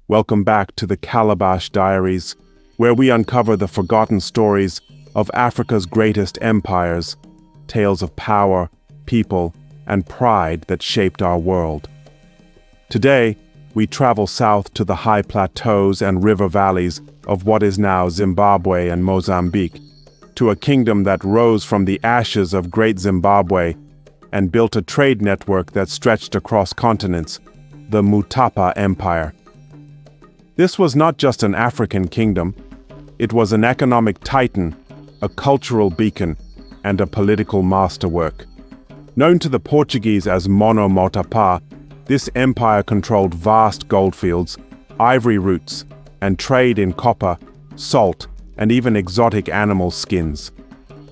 Welcome back to the Calabash Diaries, where we uncover the forgotten stories of Africa's greatest empires, tales of power, people, and pride that shaped our world. Today, we travel south to the high plateaus and river valleys of what is now Zimbabwe and Mozambique, to a kingdom that rose from the ashes of Great Zimbabwe and built a trade network that stretched across continents, the Mutapa Empire. This was not just an African kingdom, it was an economic titan, a cultural beacon, and a political masterwork. Known to the Portuguese as Mono Motapa, this empire controlled vast goldfields, ivory roots, and trade in copper, salt, and even exotic animal skins.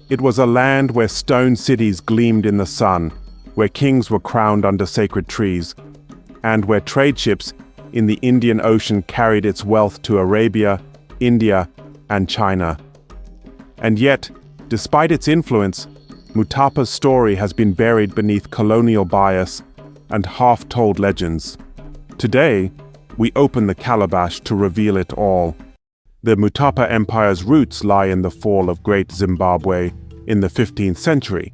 It was a land where stone cities gleamed in the sun, where kings were crowned under sacred trees, and where trade ships in the Indian Ocean carried its wealth to Arabia, India, and China. And yet, despite its influence, Mutapa's story has been buried beneath colonial bias and half-told legends. Today, we open the Calabash to reveal it all. The Mutapa Empire's roots lie in the fall of Great Zimbabwe in the 15th century.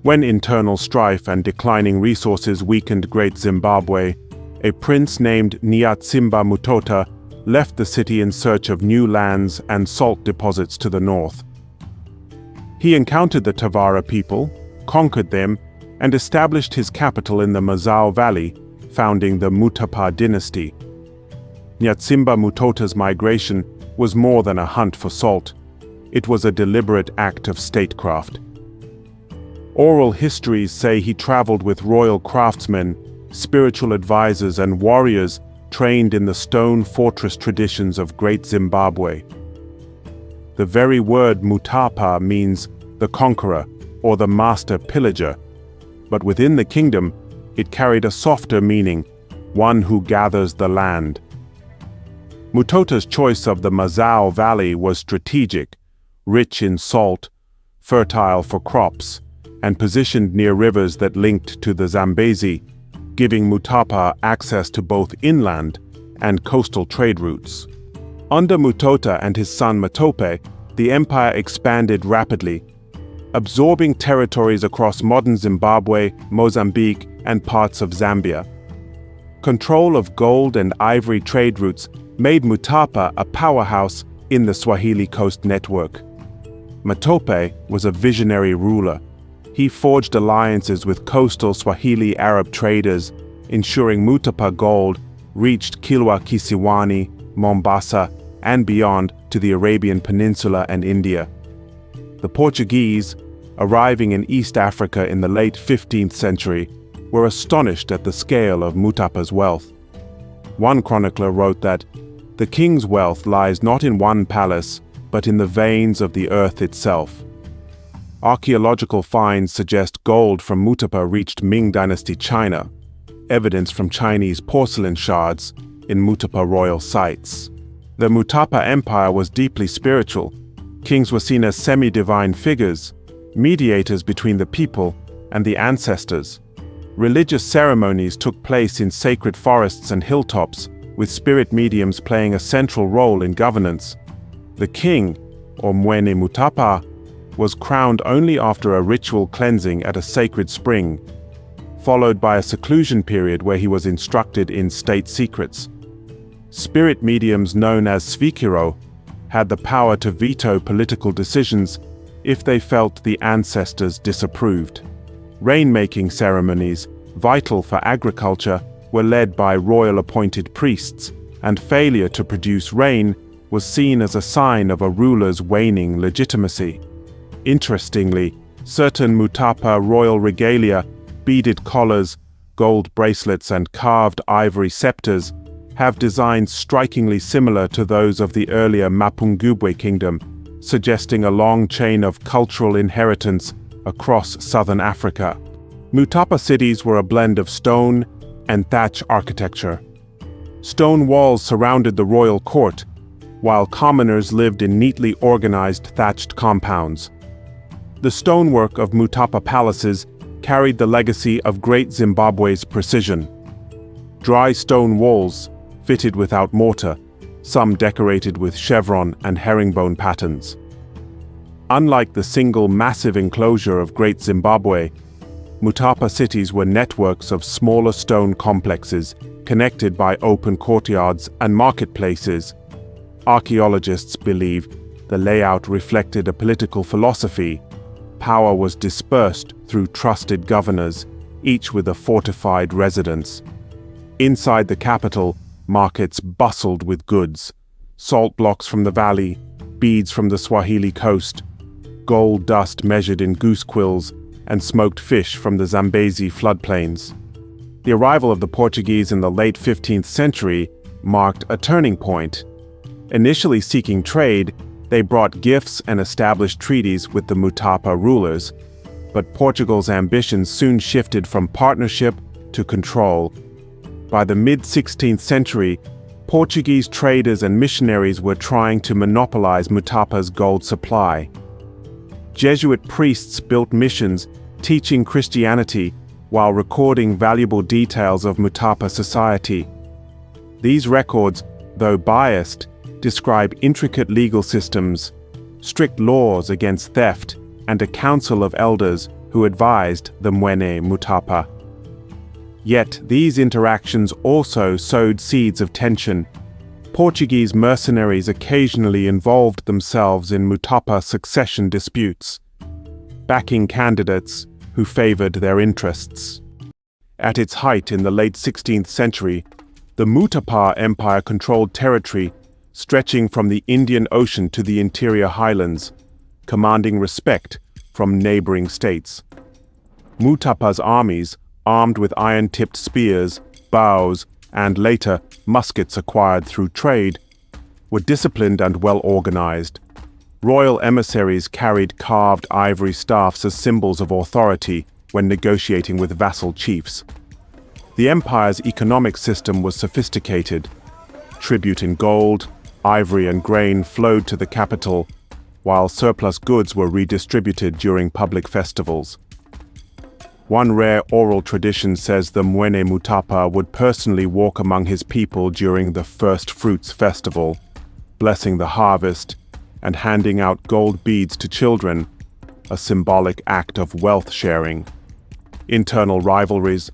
When internal strife and declining resources weakened Great Zimbabwe, a prince named Nyatsimba Mutota left the city in search of new lands and salt deposits to the north. He encountered the Tavara people, conquered them, and established his capital in the Mazao Valley, founding the Mutapa dynasty. Nyatsimba Mutota's migration was more than a hunt for salt. It was a deliberate act of statecraft. Oral histories say he traveled with royal craftsmen, spiritual advisors, and warriors trained in the stone fortress traditions of Great Zimbabwe. The very word Mutapa means the conqueror or the master pillager, but within the kingdom, it carried a softer meaning, one who gathers the land. Mutota's choice of the Mazao Valley was strategic, rich in salt, fertile for crops, and positioned near rivers that linked to the Zambezi, giving Mutapa access to both inland and coastal trade routes. Under Mutota and his son Matope, the empire expanded rapidly, absorbing territories across modern Zimbabwe, Mozambique, and parts of Zambia. Control of gold and ivory trade routes made Mutapa a powerhouse in the Swahili Coast network. Matope was a visionary ruler. He forged alliances with coastal Swahili Arab traders, ensuring Mutapa gold reached Kilwa Kisiwani, Mombasa, and beyond to the Arabian Peninsula and India. The Portuguese, arriving in East Africa in the late 15th century, were astonished at the scale of Mutapa's wealth. One chronicler wrote that, "The king's wealth lies not in one palace, but in the veins of the earth itself." Archaeological finds suggest gold from Mutapa reached Ming Dynasty China, evidence from Chinese porcelain shards in Mutapa royal sites. The Mutapa Empire was deeply spiritual. Kings were seen as semi-divine figures, mediators between the people and the ancestors. Religious ceremonies took place in sacred forests and hilltops, with spirit mediums playing a central role in governance. The king, or Mwene Mutapa, was crowned only after a ritual cleansing at a sacred spring, followed by a seclusion period where he was instructed in state secrets. Spirit mediums known as Svikiro had the power to veto political decisions if they felt the ancestors disapproved. Rainmaking ceremonies, vital for agriculture, were led by royal-appointed priests, and failure to produce rain was seen as a sign of a ruler's waning legitimacy. Interestingly, certain Mutapa royal regalia, beaded collars, gold bracelets, and carved ivory scepters have designs strikingly similar to those of the earlier Mapungubwe kingdom, suggesting a long chain of cultural inheritance across southern Africa. Mutapa cities were a blend of stone and thatch architecture. Stone walls surrounded the royal court, while commoners lived in neatly organized thatched compounds. The stonework of Mutapa palaces carried the legacy of Great Zimbabwe's precision. Dry stone walls, fitted without mortar, some decorated with chevron and herringbone patterns. Unlike the single massive enclosure of Great Zimbabwe, Mutapa cities were networks of smaller stone complexes connected by open courtyards and marketplaces. Archaeologists believe the layout reflected a political philosophy. Power was dispersed through trusted governors, each with a fortified residence. Inside the capital, markets bustled with goods: salt blocks from the valley, beads from the Swahili coast, gold dust measured in goose quills, and smoked fish from the Zambezi floodplains. The arrival of the Portuguese in the late 15th century marked a turning point. Initially seeking trade, they brought gifts and established treaties with the Mutapa rulers, but Portugal's ambitions soon shifted from partnership to control. By the mid-16th century, Portuguese traders and missionaries were trying to monopolize Mutapa's gold supply. Jesuit priests built missions teaching Christianity while recording valuable details of Mutapa society. These records, though biased, describe intricate legal systems, strict laws against theft, and a council of elders who advised the Mwene Mutapa. Yet these interactions also sowed seeds of tension. Portuguese mercenaries occasionally involved themselves in Mutapa succession disputes, backing candidates who favored their interests. At its height in the late 16th century, the Mutapa Empire controlled territory stretching from the Indian Ocean to the interior highlands, commanding respect from neighboring states. Mutapa's armies, armed with iron-tipped spears, bows, and later muskets acquired through trade, were disciplined and well-organized. Royal emissaries carried carved ivory staffs as symbols of authority when negotiating with vassal chiefs. The empire's economic system was sophisticated. Tribute in gold, ivory, and grain flowed to the capital, while surplus goods were redistributed during public festivals. One rare oral tradition says the Mwene Mutapa would personally walk among his people during the First Fruits Festival, blessing the harvest and handing out gold beads to children, a symbolic act of wealth sharing. Internal rivalries,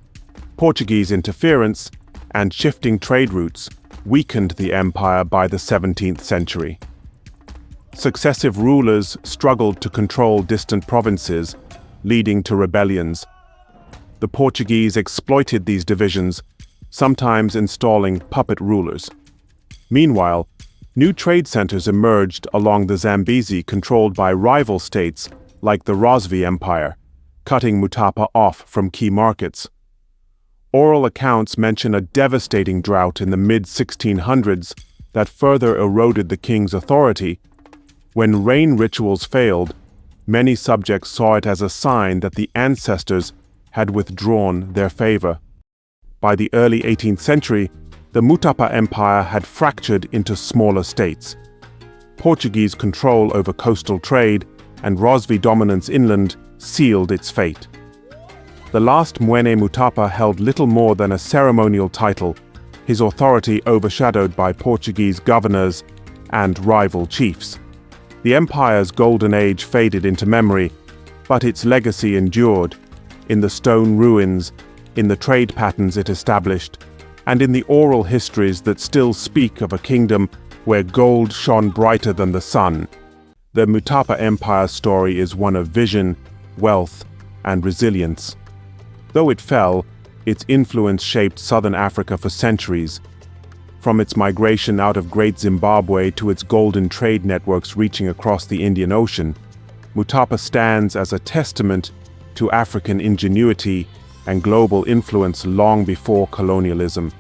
Portuguese interference, and shifting trade routes weakened the empire by the 17th century. Successive rulers struggled to control distant provinces, leading to rebellions. The Portuguese exploited these divisions, sometimes installing puppet rulers. Meanwhile, new trade centers emerged along the Zambezi controlled by rival states like the Rosvi Empire, cutting Mutapa off from key markets. Oral accounts mention a devastating drought in the mid-1600s that further eroded the king's authority. When rain rituals failed, many subjects saw it as a sign that the ancestors had withdrawn their favor. By the early 18th century, the Mutapa Empire had fractured into smaller states. Portuguese control over coastal trade and Rosvi dominance inland sealed its fate. The last Mwene Mutapa held little more than a ceremonial title, his authority overshadowed by Portuguese governors and rival chiefs. The empire's golden age faded into memory, but its legacy endured, in the stone ruins, in the trade patterns it established, and in the oral histories that still speak of a kingdom where gold shone brighter than the sun. The Mutapa Empire's story is one of vision, wealth, and resilience. Though it fell, its influence shaped southern Africa for centuries. From its migration out of Great Zimbabwe to its golden trade networks reaching across the Indian Ocean, Mutapa stands as a testament to African ingenuity and global influence long before colonialism.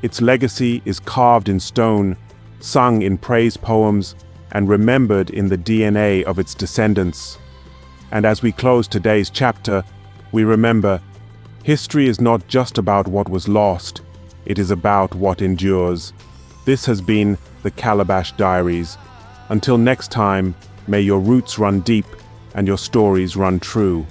Its legacy is carved in stone, sung in praise poems, and remembered in the DNA of its descendants. And as we close today's chapter, we remember, history is not just about what was lost, it is about what endures. This has been the Calabash Diaries. Until next time, may your roots run deep and your stories run true.